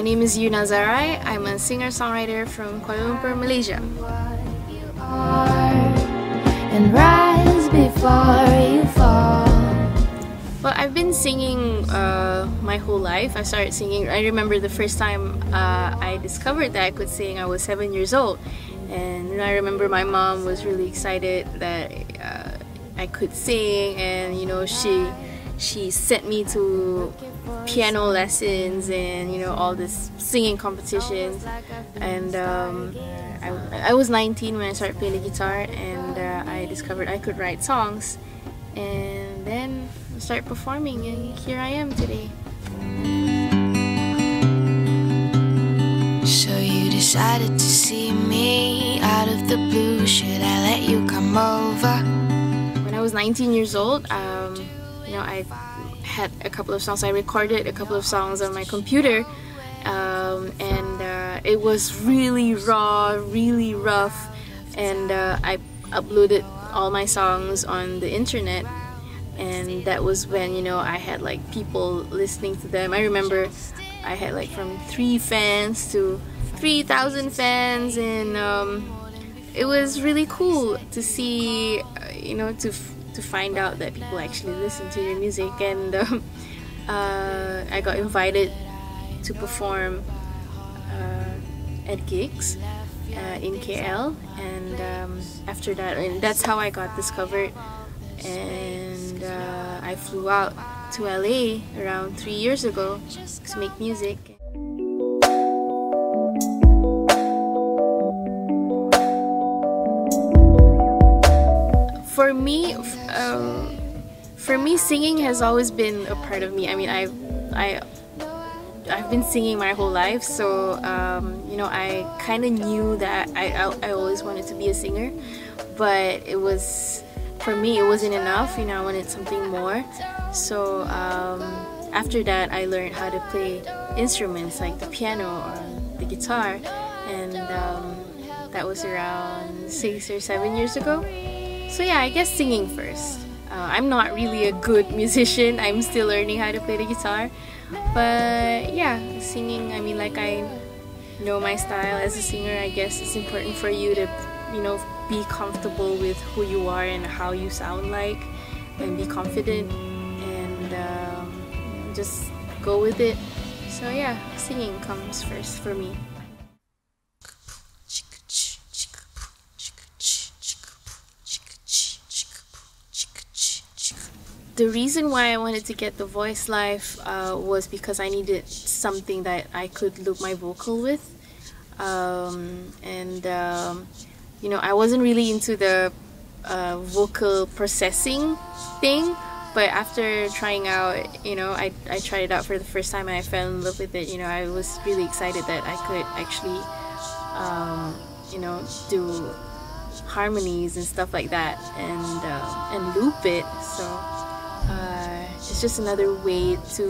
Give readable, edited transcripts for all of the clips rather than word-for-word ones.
name is Yuna. I'm a singer-songwriter from Kuala Lumpur, Malaysia. And rise before you fall. Well, I've been singing my whole life. I started singing, I remember the first time I discovered that I could sing, I was 7 years old. And I remember my mom was really excited that I could sing, and she sent me to piano lessons and all this singing competitions. And I was 19 when I started playing the guitar, and I discovered I could write songs, and then I started performing, and here I am today. So you decided to see me out of the blue. Should I let you come over? When I was 19 years old, I had a couple of songs. I recorded a couple of songs on my computer, and it was really raw, really rough, and I uploaded all my songs on the internet, and that was when I had like people listening to them. I remember I had like from 3 fans to 3,000 fans, and it was really cool to see, to find out that people actually listen to your music. And I got invited to perform at gigs in KL, and after that, and that's how I got discovered, and I flew out to LA around 3 years ago to make music. For me, singing has always been a part of me. I mean, I've been singing my whole life, so I kind of knew that I always wanted to be a singer, but for me it wasn't enough. I wanted something more. So after that, I learned how to play instruments like the piano or the guitar, and that was around 6 or 7 years ago. So yeah, I guess singing first. I'm not really a good musician. I'm still learning how to play the guitar. But yeah, singing, I mean, like, I know my style as a singer. I guess it's important for you to, be comfortable with who you are and how you sound like, and be confident, and just go with it. So yeah, singing comes first for me. The reason why I wanted to get the VoiceLive was because I needed something that I could loop my vocal with, I wasn't really into the vocal processing thing, but after trying out, I tried it out for the first time and I fell in love with it. I was really excited that I could actually do harmonies and stuff like that, and loop it. So it's just another way to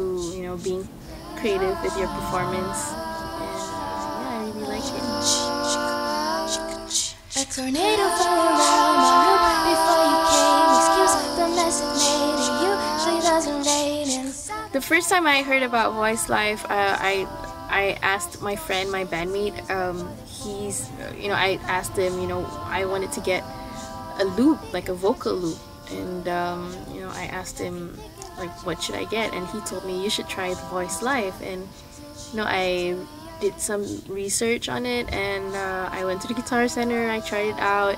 being creative with your performance, and yeah, I really like it. A tornado fell around my room before you came. Excuse the mess it made. It usually doesn't rain inside. The first time I heard about VoiceLive, I asked my friend, my bandmate. I asked him. I wanted to get a loop, like a vocal loop, and I asked him, like, what should I get, and he told me you should try the VoiceLive. And I did some research on it, and I went to the Guitar Center. I tried it out,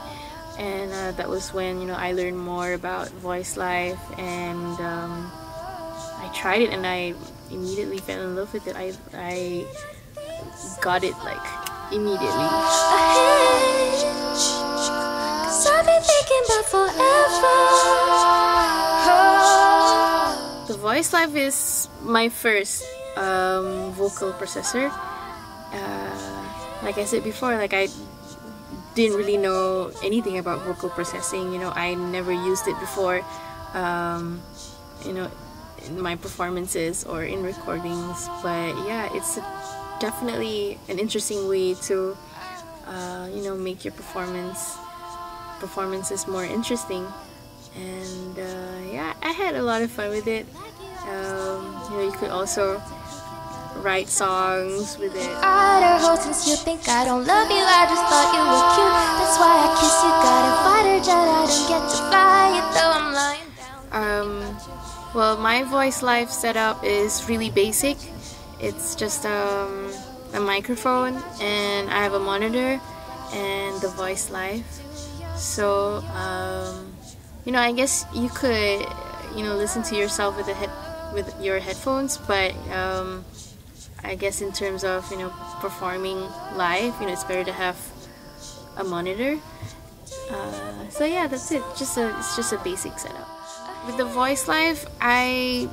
and that was when I learned more about VoiceLive, and I tried it, and I immediately fell in love with it. I got it like immediately. Cause I've been thinking about forever. The VoiceLive is my first vocal processor. Like I said before, like, I didn't really know anything about vocal processing. I never used it before, in my performances or in recordings. But yeah, it's definitely an interesting way to make your performances more interesting. And yeah, I had a lot of fun with it. You could also write songs with it. I'd hope since you think I don't love you, I just thought you were cute. That's why I kiss you. Got a fighter jet, I don't get to fly it though I'm lying down. Well, my VoiceLive setup is really basic. It's just a microphone, and I have a monitor and the VoiceLive. So you know, I guess you could, you know, listen to yourself with your headphones, but I guess in terms of, you know, performing live, you know, it's better to have a monitor. So yeah, that's it. It's just a basic setup. With the VoiceLive, I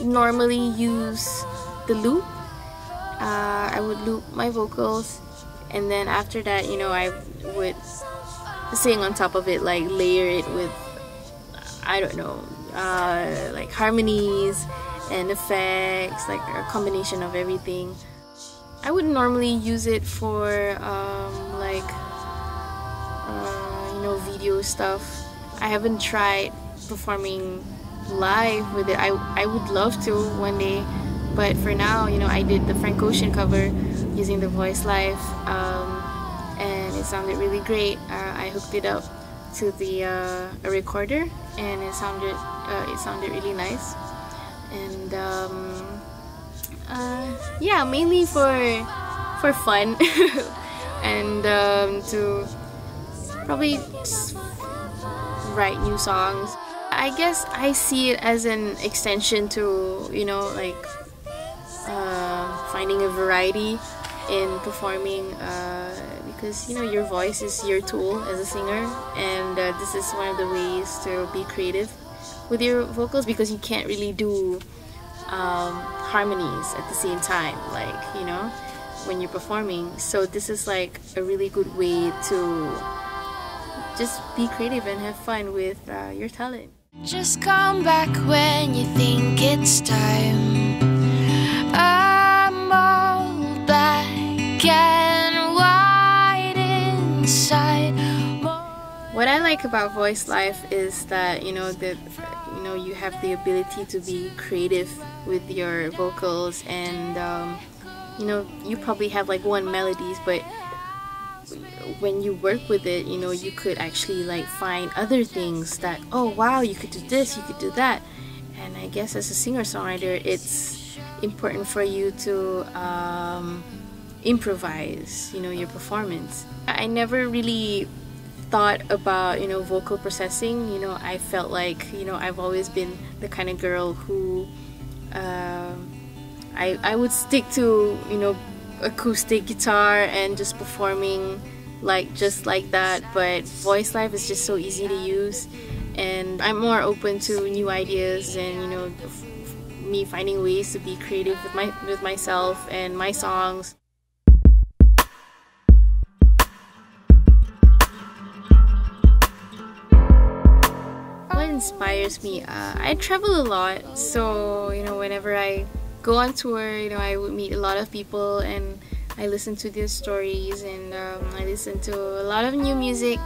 normally use the loop. I would loop my vocals, and then after that, you know, I would sing on top of it, like layer it with, I don't know, like harmonies and effects, like a combination of everything. I would normally use it for like you know, video stuff. I haven't tried performing live with it. I would love to one day, but for now, you know, I did the Frank Ocean cover using the VoiceLive, and it sounded really great. I hooked it up to the a recorder, and it sounded really nice. And yeah, mainly for fun and to probably write new songs. I guess I see it as an extension to, you know, like finding a variety in performing, because, you know, your voice is your tool as a singer, and this is one of the ways to be creative with your vocals, because you can't really do harmonies at the same time, like, you know, when you're performing. So this is like a really good way to just be creative and have fun with your talent. Just come back when you think it's time. I'm all black and white inside. What I like about VoiceLive is that, you know, you have the ability to be creative with your vocals, and you know, you probably have like one melodies, but when you work with it, you know, you could actually like find other things that, oh wow, you could do this, you could do that. And I guess as a singer-songwriter, it's important for you to improvise, you know, your performance. I never really thought about, you know, vocal processing. You know, I felt like, you know, I've always been the kind of girl who I would stick to, you know, acoustic guitar and just performing like just like that. But VoiceLive is just so easy to use, and I'm more open to new ideas and, you know, me finding ways to be creative with myself and my songs. What inspires me? I travel a lot, so, you know, whenever I go on tour, you know, I would meet a lot of people, and I listen to their stories, and I listen to a lot of new music.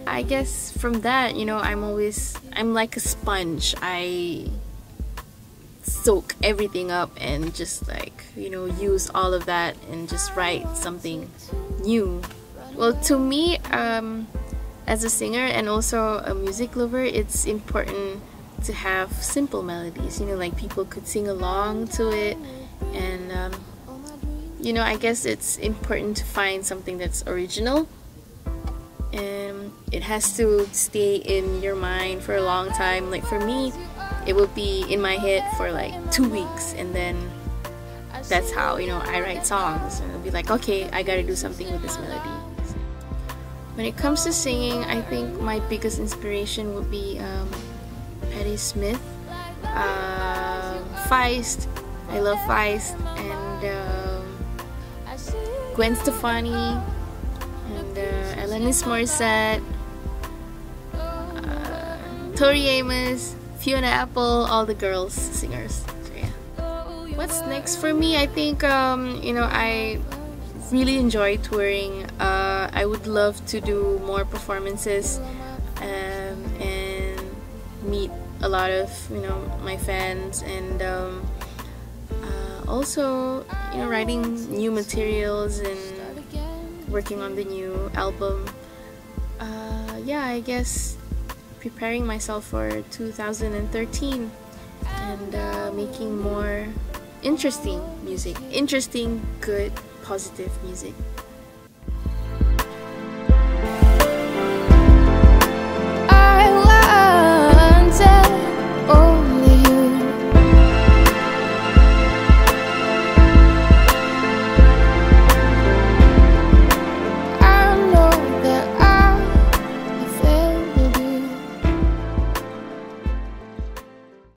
I guess from that, you know, I'm like a sponge. I soak everything up and just, like, you know, use all of that and just write something new. Well, to me, as a singer and also a music lover, it's important to have simple melodies, you know, like people could sing along to it, and you know, I guess it's important to find something that's original, and it has to stay in your mind for a long time. Like for me, it will be in my head for like 2 weeks, and then that's how, you know, I write songs, and it'll be like, okay, I gotta do something with this melody. When it comes to singing, I think my biggest inspiration would be Patti Smith, Feist. I love Feist, and Gwen Stefani, and Alanis Morissette, Tori Amos, Fiona Apple, all the girls singers. So yeah. What's next for me? I think you know, I really enjoy touring. I would love to do more performances and meet a lot of, you know, my fans, and Also, you know, writing new materials and working on the new album. Yeah, I guess preparing myself for 2013 and making more interesting music, interesting, good, positive music.